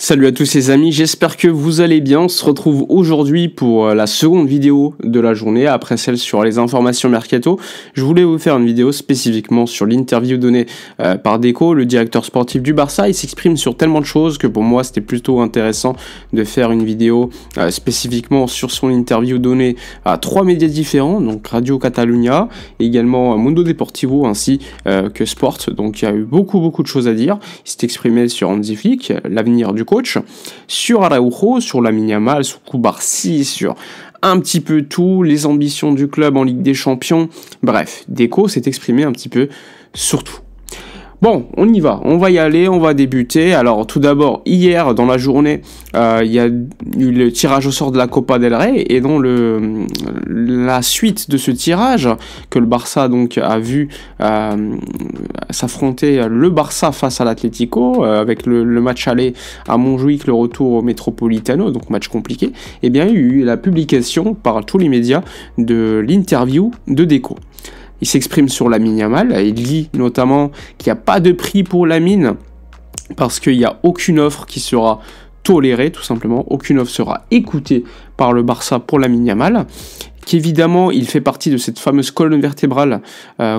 Salut à tous les amis, j'espère que vous allez bien. On se retrouve aujourd'hui pour la seconde vidéo de la journée, après celle sur les informations mercato. Je voulais vous faire une vidéo spécifiquement sur l'interview donnée par Deco, le directeur sportif du Barça. Il s'exprime sur tellement de choses que pour moi c'était plutôt intéressant de faire une vidéo spécifiquement sur son interview donnée à 3 médias différents, donc Radio Catalunya, également Mundo Deportivo ainsi que Sport. Donc il y a eu beaucoup de choses à dire. Il s'est exprimé sur Hansi Flick, l'avenir du coach, sur Araujo, sur Lamine Yamal, sur Cubarsí, sur un petit peu tout, les ambitions du club en Ligue des Champions. Bref, Deco s'est exprimé un petit peu sur tout. Bon, on y va, on va y aller, on va débuter. Alors tout d'abord, hier dans la journée, il y a eu le tirage au sort de la Copa del Rey, et dans la suite de ce tirage, que le Barça donc a vu s'affronter le Barça face à l'Atlético, avec le match aller à Montjuïc, le retour au Metropolitano, donc match compliqué, et bien il y a eu la publication par tous les médias de l'interview de Deco. Il s'exprime sur Lamine Yamal, il dit notamment qu'il n'y a pas de prix pour Lamine parce qu'il n'y a aucune offre qui sera tolérée, tout simplement, aucune offre sera écoutée par le Barça pour Lamine Yamal, qu'évidemment il fait partie de cette fameuse colonne vertébrale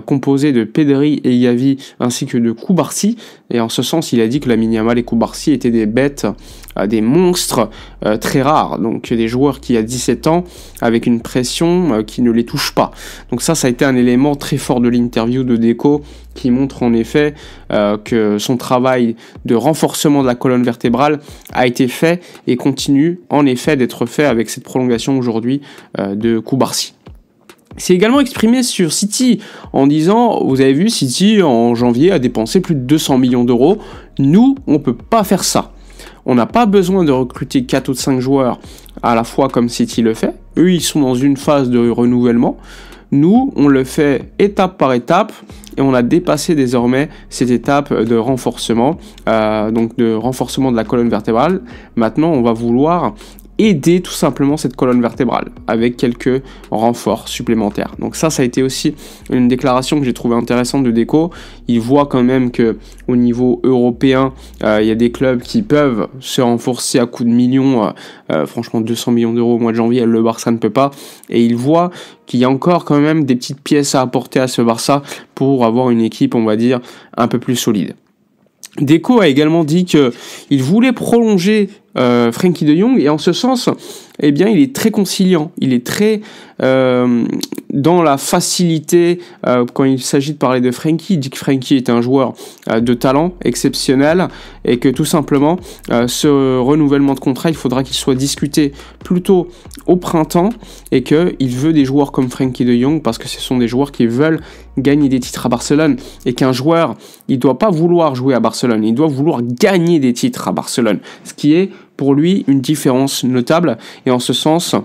composée de Pedri et Yavi ainsi que de Cubarsí, et en ce sens il a dit que Lamine Yamal et Cubarsí étaient des bêtes, des monstres très rares, donc des joueurs qui à 17 ans avec une pression qui ne les touche pas. Donc ça a été un élément très fort de l'interview de Deco qui montre en effet que son travail de renforcement de la colonne vertébrale a été fait et continue en effet d'être fait avec cette prolongation aujourd'hui de Cubarsí. C'est également exprimé sur City en disant, vous avez vu, City en janvier a dépensé plus de 200 millions d'euros. Nous, on peut pas faire ça. On n'a pas besoin de recruter 4 ou 5 joueurs à la fois comme City le fait. Eux, ils sont dans une phase de renouvellement. Nous, on le fait étape par étape et on a dépassé désormais cette étape de renforcement, donc de renforcement de la colonne vertébrale. Maintenant, on va vouloir aider tout simplement cette colonne vertébrale avec quelques renforts supplémentaires. Donc ça a été aussi une déclaration que j'ai trouvé intéressante de Deco. Il voit quand même que au niveau européen, il y a des clubs qui peuvent se renforcer à coups de millions. Franchement, 200 millions d'euros au mois de janvier, le Barça ne peut pas. Et il voit qu'il y a encore quand même des petites pièces à apporter à ce Barça pour avoir une équipe, on va dire, un peu plus solide. Deco a également dit qu'il voulait prolonger Frenkie de Jong, et en ce sens, eh bien, il est très conciliant, il est très dans la facilité quand il s'agit de parler de Frenkie. Il dit que Frenkie est un joueur de talent exceptionnel et que tout simplement ce renouvellement de contrat, il faudra qu'il soit discuté plutôt au printemps, et qu'il veut des joueurs comme Frenkie de Jong parce que ce sont des joueurs qui veulent gagner des titres à Barcelone, et qu'un joueur, il doit pas vouloir jouer à Barcelone, il doit vouloir gagner des titres à Barcelone, ce qui est pour lui une différence notable. Et en ce sens,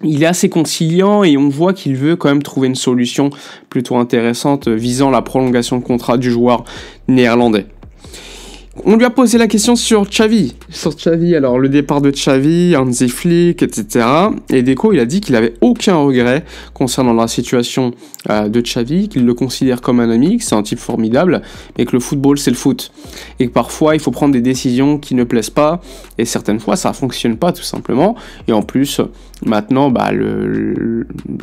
il est assez conciliant et on voit qu'il veut quand même trouver une solution plutôt intéressante visant la prolongation de contrat du joueur néerlandais. On lui a posé la question sur Xavi. Alors le départ de Xavi, Hansi Flick, etc. Et Deco, il a dit qu'il avait aucun regret concernant la situation de Xavi, qu'il le considère comme un ami, que c'est un type formidable, mais que le football c'est le foot. Et que parfois il faut prendre des décisions qui ne plaisent pas, et certaines fois ça fonctionne pas tout simplement. Et en plus, maintenant,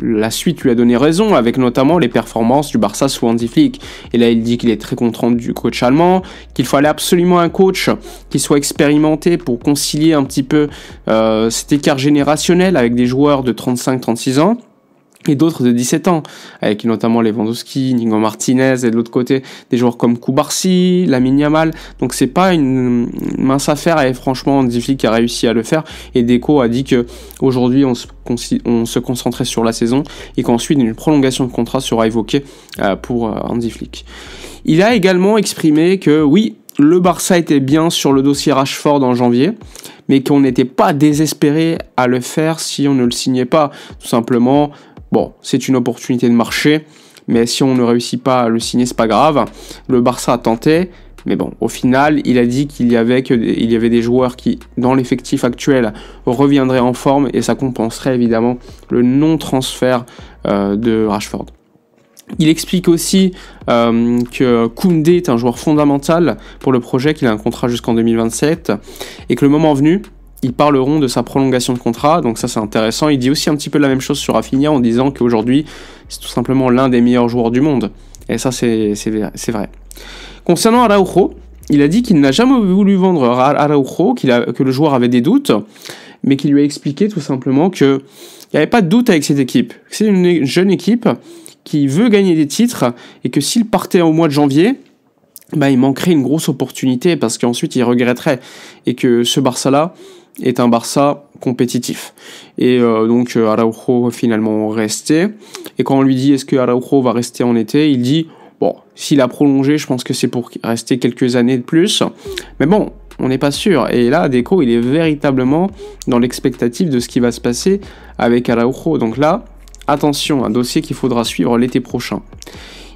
la suite lui a donné raison, avec notamment les performances du Barça sous Hansi Flick. Et là il dit qu'il est très content du coach allemand, qu'il fallait absolument un coach qui soit expérimenté pour concilier un petit peu cet écart générationnel avec des joueurs de 35-36 ans et d'autres de 17 ans, avec notamment Lewandowski, Nico Martinez, et de l'autre côté des joueurs comme Cubarsí, Lamine Yamal. Donc c'est pas une mince affaire, et franchement Hansi Flick a réussi à le faire, et Deco a dit que aujourd'hui on se concentrait sur la saison et qu'ensuite une prolongation de contrat sera évoquée pour Hansi Flick. Il a également exprimé que oui, le Barça était bien sur le dossier Rashford en janvier, mais qu'on n'était pas désespéré à le faire si on ne le signait pas. Tout simplement, bon, c'est une opportunité de marché, mais si on ne réussit pas à le signer, c'est pas grave. Le Barça a tenté, mais bon, au final, il a dit qu'il y avait des joueurs qui, dans l'effectif actuel, reviendraient en forme, et ça compenserait évidemment le non-transfert de Rashford. Il explique aussi que Koundé est un joueur fondamental pour le projet, qu'il a un contrat jusqu'en 2027, et que le moment venu, ils parleront de sa prolongation de contrat, donc ça c'est intéressant. Il dit aussi un petit peu la même chose sur Rafinha en disant qu'aujourd'hui, c'est tout simplement l'un des meilleurs joueurs du monde. Et ça c'est vrai. Concernant Araujo, il a dit qu'il n'a jamais voulu vendre Araujo, que le joueur avait des doutes, mais qu'il lui a expliqué tout simplement qu'il n'y avait pas de doute avec cette équipe. C'est une jeune équipe qui veut gagner des titres, et que s'il partait au mois de janvier, il manquerait une grosse opportunité, parce qu'ensuite il regretterait, et que ce Barça-là est un Barça compétitif. Et donc Araujo finalement resté, et quand on lui dit est-ce que Araujo va rester en été, il dit bon, s'il a prolongé, je pense que c'est pour rester quelques années de plus, mais bon, on n'est pas sûr. Et là, Deco, il est véritablement dans l'expectative de ce qui va se passer avec Araujo. Donc là, attention, un dossier qu'il faudra suivre l'été prochain.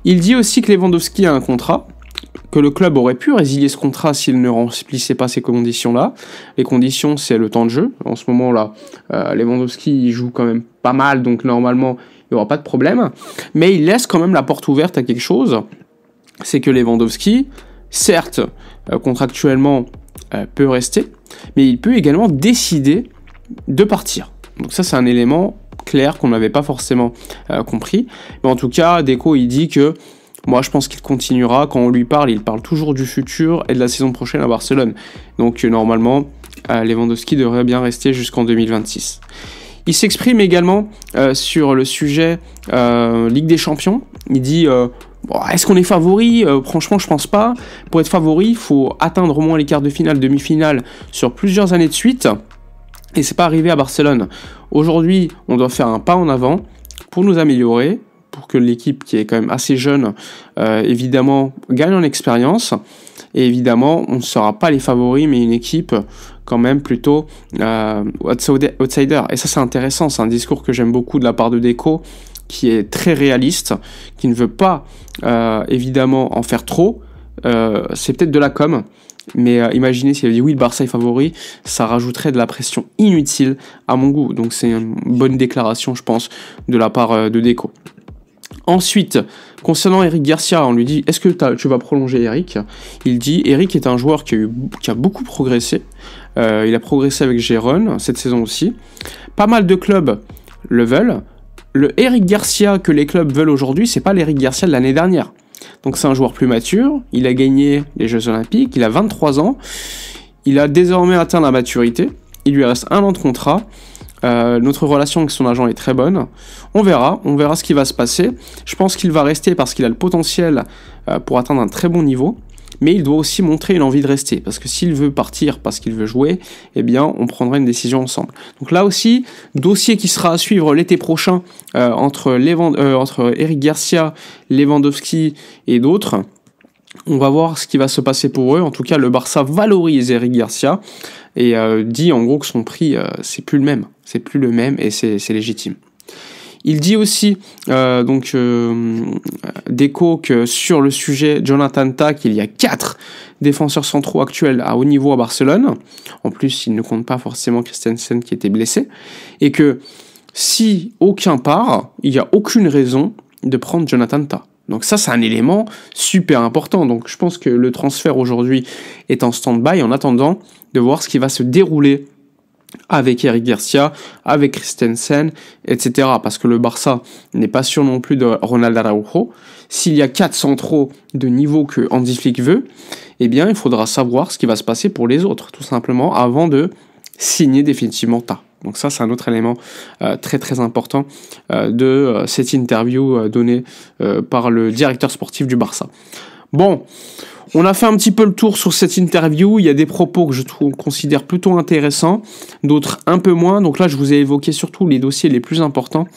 Il dit aussi que Lewandowski a un contrat, que le club aurait pu résilier ce contrat s'il ne remplissait pas ces conditions-là. Les conditions, c'est le temps de jeu. En ce moment-là, Lewandowski il joue quand même pas mal, donc normalement, il n'y aura pas de problème. Mais il laisse quand même la porte ouverte à quelque chose. C'est que Lewandowski, certes, contractuellement, peut rester, mais il peut également décider de partir. Donc ça, c'est un élément clair qu'on n'avait pas forcément compris. Mais en tout cas, Deco, il dit que moi, je pense qu'il continuera. Quand on lui parle, il parle toujours du futur et de la saison prochaine à Barcelone. Donc, normalement, Lewandowski devrait bien rester jusqu'en 2026. Il s'exprime également sur le sujet Ligue des Champions. Il dit est-ce qu'on est favori ? Franchement, je pense pas. Pour être favori, il faut atteindre au moins les quarts de finale, demi-finale sur plusieurs années de suite. Et c'est pas arrivé à Barcelone. Aujourd'hui, on doit faire un pas en avant pour nous améliorer, pour que l'équipe, qui est quand même assez jeune, évidemment, gagne en expérience. Et évidemment, on ne sera pas les favoris, mais une équipe quand même plutôt outsider. Et ça, c'est intéressant. C'est un discours que j'aime beaucoup de la part de Deco, qui est très réaliste, qui ne veut pas, évidemment, en faire trop. C'est peut-être de la com', mais imaginez s'il avait dit oui, le Barça est favori, ça rajouterait de la pression inutile à mon goût. Donc c'est une bonne déclaration, je pense, de la part de Deco. Ensuite, concernant Eric Garcia, on lui dit est-ce que tu vas prolonger Eric ? Il dit Eric est un joueur qui a beaucoup progressé. Il a progressé avec Gérone cette saison aussi. Pas mal de clubs le veulent. Le Eric Garcia que les clubs veulent aujourd'hui, c'est pas l'Eric Garcia de l'année dernière. Donc c'est un joueur plus mature, il a gagné les Jeux Olympiques, il a 23 ans, il a désormais atteint la maturité, il lui reste 1 an de contrat. Notre relation avec son agent est très bonne. On verra ce qui va se passer. Je pense qu'il va rester parce qu'il a le potentiel pour atteindre un très bon niveau. Mais il doit aussi montrer une envie de rester. Parce que s'il veut partir parce qu'il veut jouer, eh bien, on prendra une décision ensemble. Donc là aussi, dossier qui sera à suivre l'été prochain entre Eric Garcia, Lewandowski et d'autres. On va voir ce qui va se passer pour eux. En tout cas, le Barça valorise Eric Garcia et dit en gros que son prix, c'est plus le même. C'est plus le même et c'est légitime. Il dit aussi, Deco, que sur le sujet Jonathan Tah, qu'il y a 4 défenseurs centraux actuels à haut niveau à Barcelone. En plus, il ne compte pas forcément Christensen qui était blessé. Et que si aucun part, il n'y a aucune raison de prendre Jonathan Tah. Donc ça, c'est un élément super important. Donc je pense que le transfert aujourd'hui est en stand-by en attendant de voir ce qui va se dérouler avec Eric Garcia, avec Christensen, etc. Parce que le Barça n'est pas sûr non plus de Ronald Araujo. S'il y a 4 centraux de niveau que Hansi Flick veut, eh bien il faudra savoir ce qui va se passer pour les autres, tout simplement, avant de signer définitivement Tah. Donc ça, c'est un autre élément très très important de cette interview donnée par le directeur sportif du Barça. Bon, on a fait un petit peu le tour sur cette interview. Il y a des propos que je considère plutôt intéressants, d'autres un peu moins. Donc là, je vous ai évoqué surtout les dossiers les plus importants.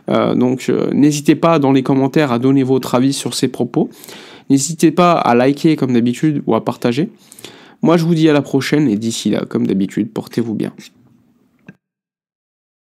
Donc n'hésitez pas dans les commentaires à donner votre avis sur ces propos. N'hésitez pas à liker comme d'habitude ou à partager. Moi, je vous dis à la prochaine et d'ici là, comme d'habitude, portez-vous bien.